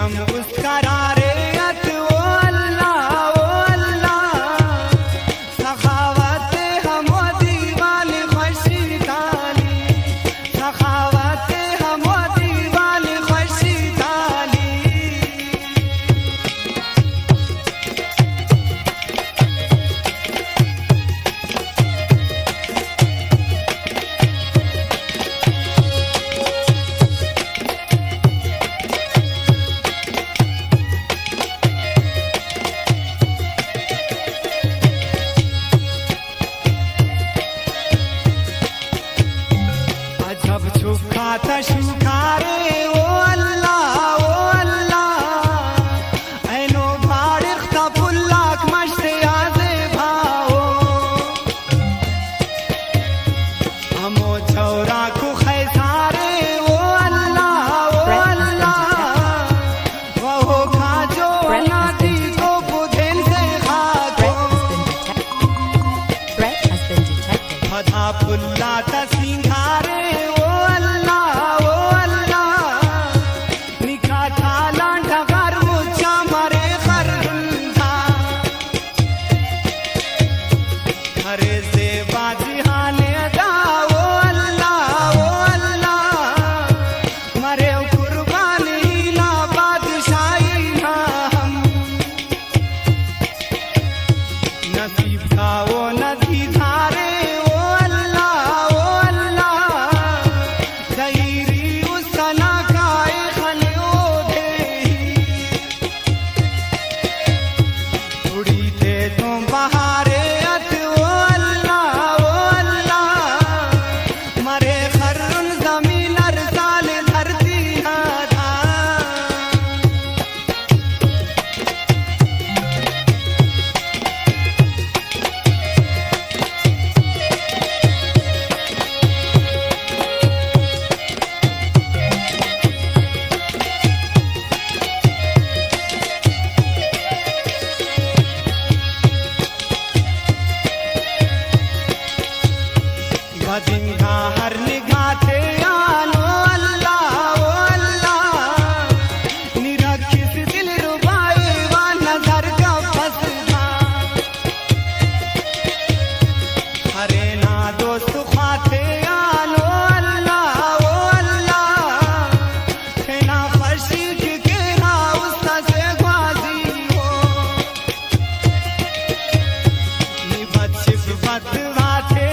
जम उस करारे अत ओ अल्लाह सखावत हम दीवान खुशी ताली सखावत हम दीवान खुशी ताली जब छुपा था शुकारे ओ अल्लाह ऐनो भाड़िख तफुल्लाक मश्ते आज़े भाओ हमो चौरा को खैसारे ओ अल्लाह वो खाजो नादी को बुधेन से खाको फधा फुल्ला था सिंघारे जिनका हर निगाह थे आनो अल्लाह निरखिस दिल रुबाए वा नजर का फसना हरे ना दोस्त ख्वाते आनो अल्लाह खेना फशीक के हाउस से ग्वाजी हो निबत शिफत वाते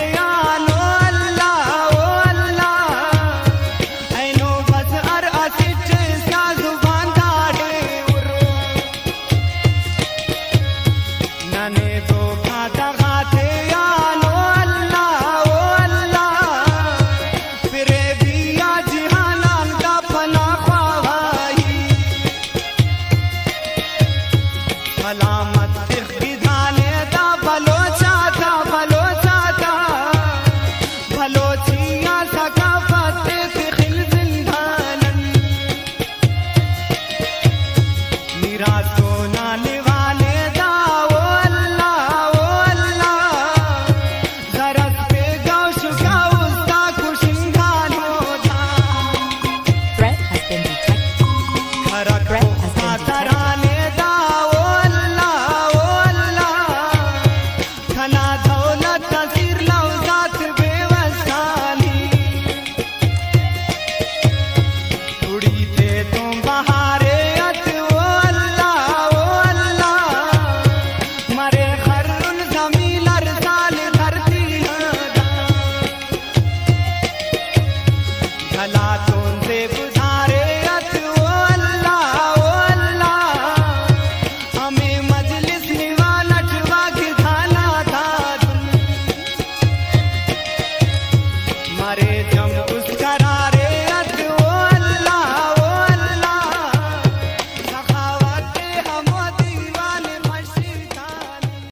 हमारे